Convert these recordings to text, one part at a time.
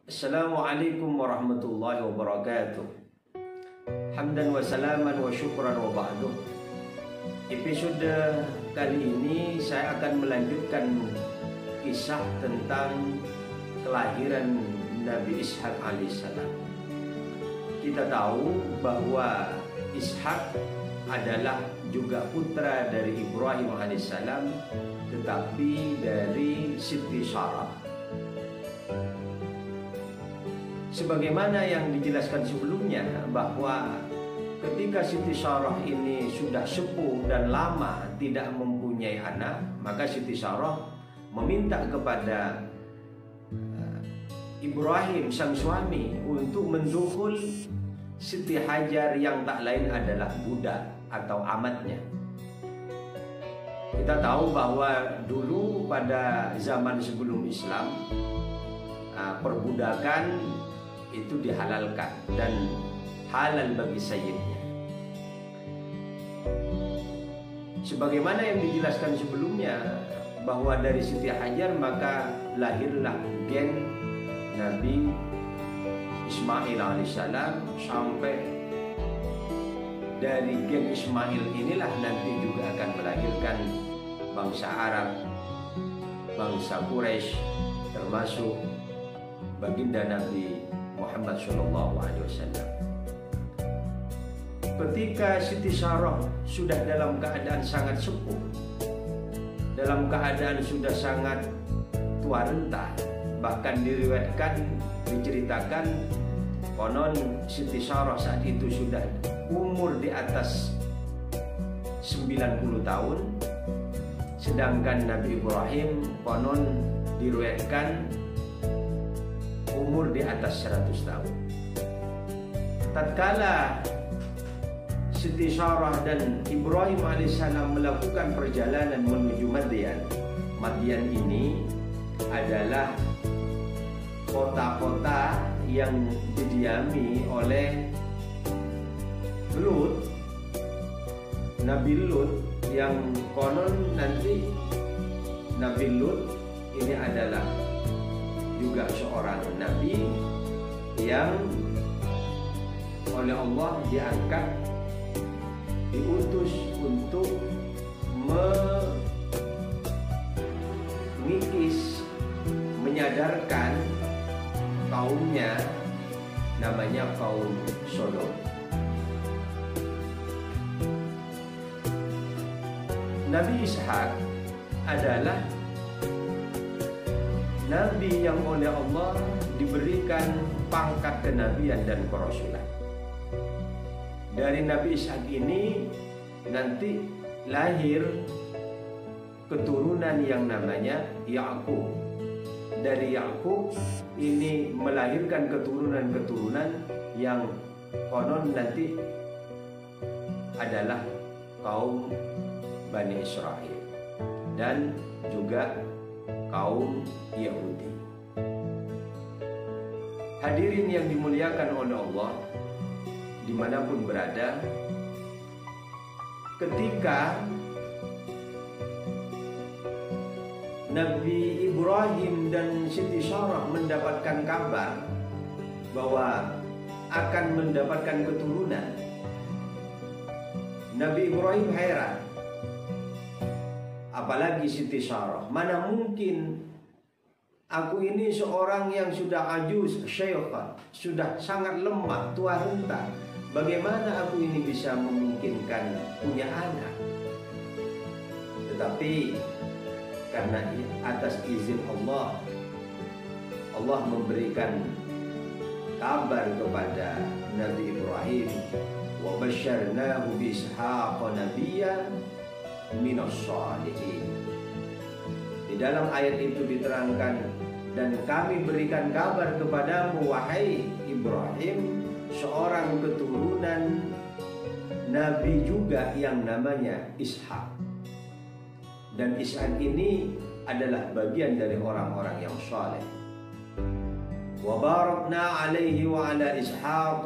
Assalamualaikum warahmatullahi wabarakatuh. Hamdan wa salaman wa syukran wa ba'du. Episode kali ini saya akan melanjutkan kisah tentang kelahiran Nabi Ishaq alaihissalam. Kita tahu bahwa Ishaq adalah juga putra dari Ibrahim alaihissalam, tetapi dari Siti Sarah. Sebagaimana yang dijelaskan sebelumnya bahwa ketika Siti Sarah ini sudah sepuh dan lama tidak mempunyai anak, maka Siti Sarah meminta kepada Ibrahim sang suami untuk mendukhul Siti Hajar yang tak lain adalah budak atau amatnya. Kita tahu bahwa dulu pada zaman sebelum Islam perbudakan itu dihalalkan dan halal bagi sayyidnya. Sebagaimana yang dijelaskan sebelumnya bahwa dari Siti Hajar maka lahirlah gen Nabi Ismail alaihissalam, sampai dari gen Ismail inilah nanti juga akan melahirkan bangsa Arab, bangsa Quraisy, termasuk baginda Nabi Muhammad Shallallahu Alaihi Wasallam. Ketika Siti Sarah sudah dalam keadaan sangat sepuh, dalam keadaan sudah sangat tua renta, bahkan diceritakan konon Siti Sarah saat itu sudah umur di atas 90 tahun, sedangkan Nabi Ibrahim konon diriwayatkan umur di atas 100 tahun. Tatkala Siti Sarah dan Ibrahim alaihissalam melakukan perjalanan menuju Madyan, Madyan ini adalah kota-kota yang didiami oleh Lut, Nabi Lut, yang konon nanti Nabi Lut ini adalah juga seorang nabi yang oleh Allah diangkat, diutus untuk mengikis, menyadarkan kaumnya, namanya kaum Sodom. Nabi Ishaq adalah Nabi yang oleh Allah diberikan pangkat kenabian dan kerasulan. Dari Nabi Ishaq ini nanti lahir keturunan yang namanya Yakub. Dari Yakub ini melahirkan keturunan-keturunan yang konon nanti adalah kaum Bani Israel dan juga kaum Yahudi. Hadirin yang dimuliakan oleh Allah dimanapun berada, ketika Nabi Ibrahim dan Siti Sarah mendapatkan kabar bahwa akan mendapatkan keturunan, Nabi Ibrahim heran. Apalagi Siti Sarah, mana mungkin aku ini seorang yang sudah ajuz, syaikhah, sudah sangat lemah, tua renta. Bagaimana aku ini bisa memungkinkan punya anak? Tetapi karena atas izin Allah, Allah memberikan kabar kepada Nabi Ibrahim, wa basyarnahu bi Ishaqa nabiyyan minas shalihin. Di dalam ayat itu diterangkan, dan kami berikan kabar kepadamu wahai Ibrahim, seorang keturunan Nabi juga yang namanya Ishaq. Dan Ishaq ini adalah bagian dari orang-orang yang saleh. Wa barakna alaihi wa ala Ishaq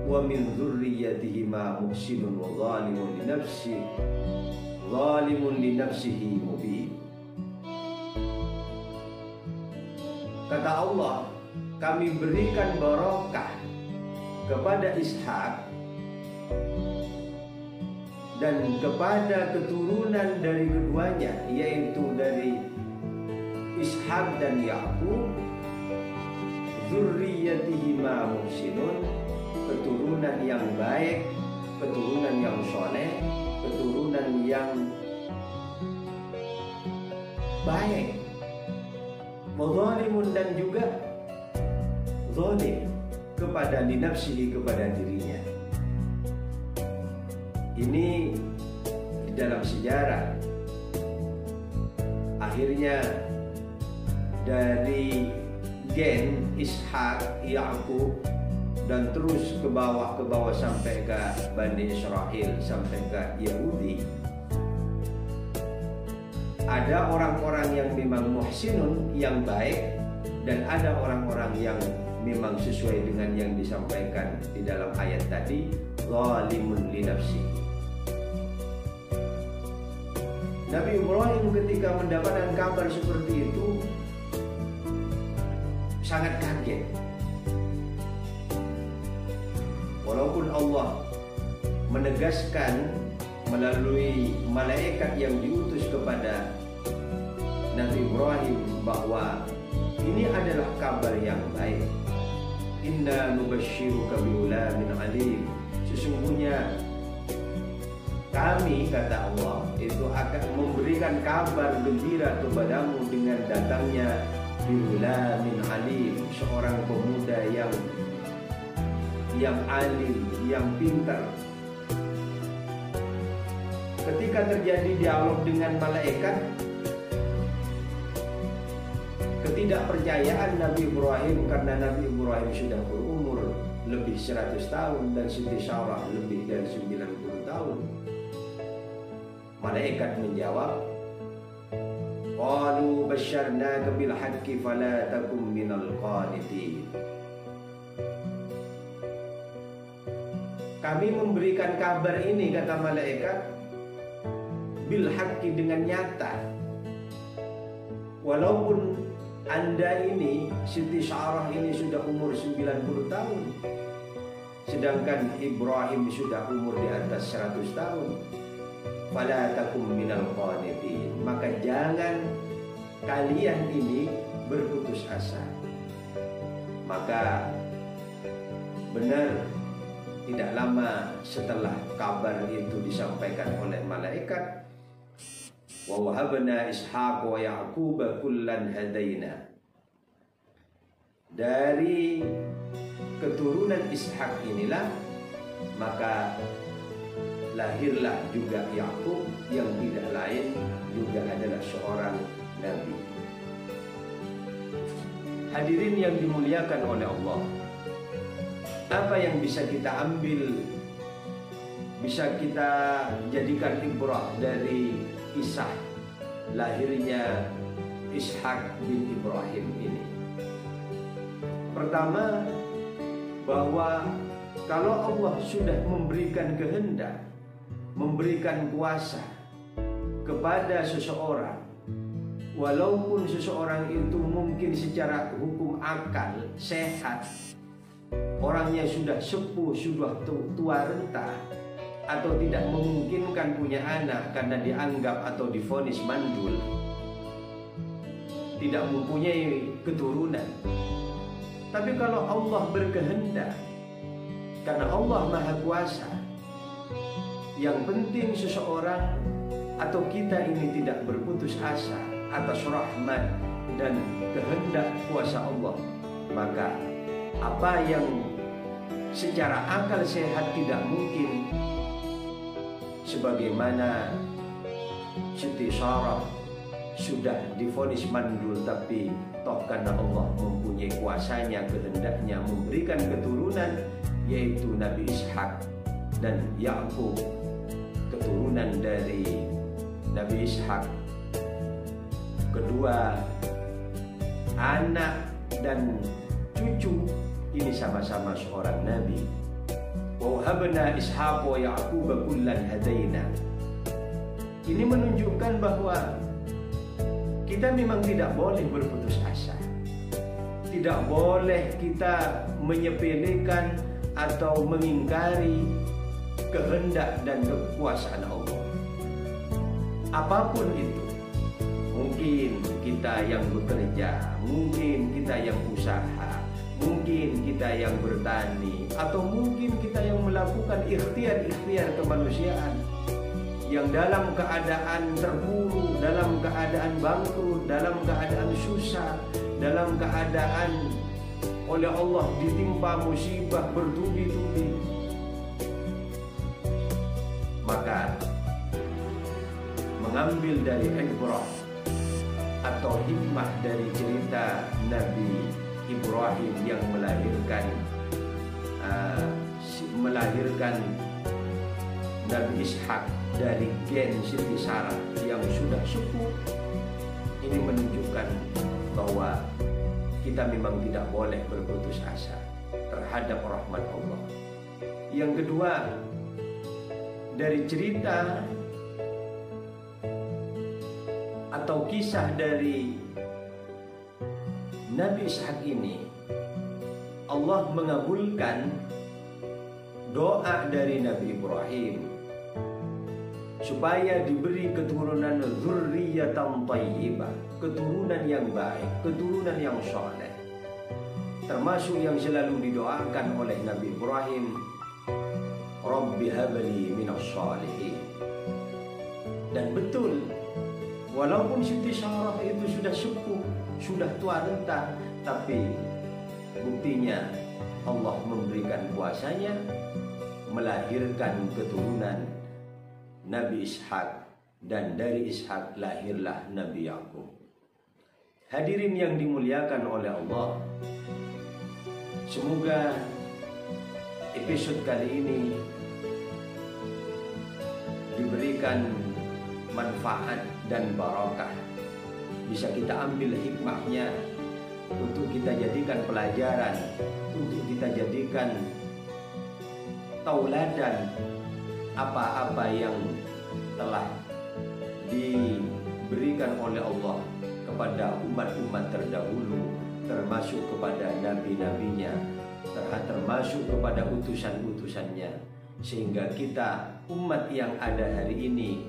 wa min dzurriyyatihima muhsinun wa zalimun li nafsihi mubin. Kata Allah, kami berikan barokah kepada Ishak dan kepada keturunan dari keduanya, yaitu dari Ishak dan Yakub, dzurriyyatihima muhsinun, keturunan yang baik, keturunan yang soleh, keturunan yang baik, zalimun, dan juga zalim kepada linafsihi, kepada dirinya. Ini di dalam sejarah. Akhirnya dari gen Ishak, Yakub, dan terus ke bawah sampai ke Bani Israel, sampai ke Yahudi. Ada orang-orang yang memang muhsinun, yang baik, dan ada orang-orang yang memang sesuai dengan yang disampaikan di dalam ayat tadi, zalimun li nafsi. Nabi Ibrahim ketika mendapatkan kabar seperti itu sangat kaget. Walaupun Allah menegaskan melalui malaikat yang diutus kepada Nabi Ibrahim bahwa ini adalah kabar yang baik. Inna nubashiruka bighulamin alim. Sesungguhnya kami, kata Allah, itu akan memberikan kabar gembira kepadamu dengan datangnya bighulamin alim, seorang pemuda yang alim, yang pintar. Ketika terjadi dialog dengan malaikat, ketidakpercayaan Nabi Ibrahim, karena Nabi Ibrahim sudah berumur lebih 100 tahun dan Siti Sarah lebih dari 90 tahun. Malaikat menjawab, qalu basyarnaka bil haqqi fala takum minal qanitin. Kami memberikan kabar ini, kata malaikat, bil haqqi, dengan nyata. Walaupun Anda ini, Siti Sarah ini sudah umur 90 tahun, sedangkan Ibrahim sudah umur di atas 100 tahun. Fala takum minal qanitin, maka jangan kalian ini berputus asa. Maka benar, tidak lama setelah kabar itu disampaikan oleh malaikat, wa wahabna Ishaq wa Yaqub kullan hadaina. Dari keturunan Ishak inilah maka lahirlah juga Yakub, yang tidak lain juga adalah seorang nabi. Hadirin yang dimuliakan oleh Allah, apa yang bisa kita ambil, bisa kita jadikan ibrah dari kisah lahirnya Ishak bin Ibrahim ini? Pertama, bahwa kalau Allah sudah memberikan kehendak, memberikan kuasa kepada seseorang, walaupun seseorang itu mungkin secara hukum akal sehat, orangnya sudah sepuh, sudah tua renta, atau tidak memungkinkan punya anak karena dianggap atau divonis mandul, tidak mempunyai keturunan. Tapi kalau Allah berkehendak, karena Allah Maha Kuasa, yang penting seseorang atau kita ini tidak berputus asa atas rahmat dan kehendak kuasa Allah. Maka apa yang secara akal sehat tidak mungkin, sebagaimana Siti Sarah sudah divonis mandul, tapi toh karena Allah mempunyai kuasanya, kehendaknya memberikan keturunan, yaitu Nabi Ishak dan Yakub, keturunan dari Nabi Ishak. Kedua, anak dan cucu ini sama-sama seorang nabi. Wa wahabna Ishaq wa Yaqub kullan hadaina. Ini menunjukkan bahwa kita memang tidak boleh berputus asa. tidak boleh kita menyepelekan atau mengingkari kehendak dan kekuasaan Allah. Apapun itu, mungkin kita yang bekerja, mungkin kita yang usaha, mungkin kita yang bertani, atau mungkin kita yang melakukan ikhtiar-ikhtiar kemanusiaan, yang dalam keadaan terpuruk, dalam keadaan bangkrut, dalam keadaan susah, dalam keadaan oleh Allah ditimpa musibah bertubi-tubi, maka mengambil dari ibrah atau hikmah dari cerita Nabi Ibrahim yang melahirkan Nabi Ishak dari gen Siti Sarah yang sudah sepuh, ini menunjukkan bahwa kita memang tidak boleh berputus asa terhadap rahmat Allah. Yang kedua, dari cerita atau kisah dari Nabi Ishak ini, Allah mengabulkan doa dari Nabi Ibrahim supaya diberi keturunan dzurriyyatan thayyibah, keturunan yang baik, keturunan yang saleh. Termasuk yang selalu didoakan oleh Nabi Ibrahim, Rabbi habli minas shalihin. Dan betul, walaupun Siti Sarah itu sudah sepuh, sudah tua renta, tapi buktinya Allah memberikan kuasanya melahirkan keturunan Nabi Ishak, dan dari Ishak lahirlah Nabi Yakub. Hadirin yang dimuliakan oleh Allah, semoga episode kali ini diberikan manfaat dan barakah, bisa kita ambil hikmahnya untuk kita jadikan pelajaran, untuk kita jadikan tauladan apa-apa yang telah diberikan oleh Allah kepada umat-umat terdahulu, termasuk kepada nabi-nabinya, termasuk kepada utusan-utusannya, sehingga kita umat yang ada hari ini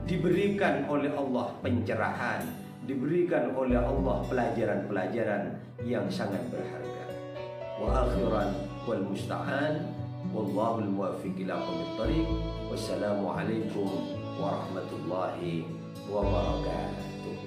diberikan oleh Allah pencerahan, diberikan oleh Allah pelajaran-pelajaran yang sangat berharga. Wa akhiran wal musta'an wallahul muwaffiq ila aqwamit thariq. Wassalamu alaikum warahmatullahi wabarakatuh.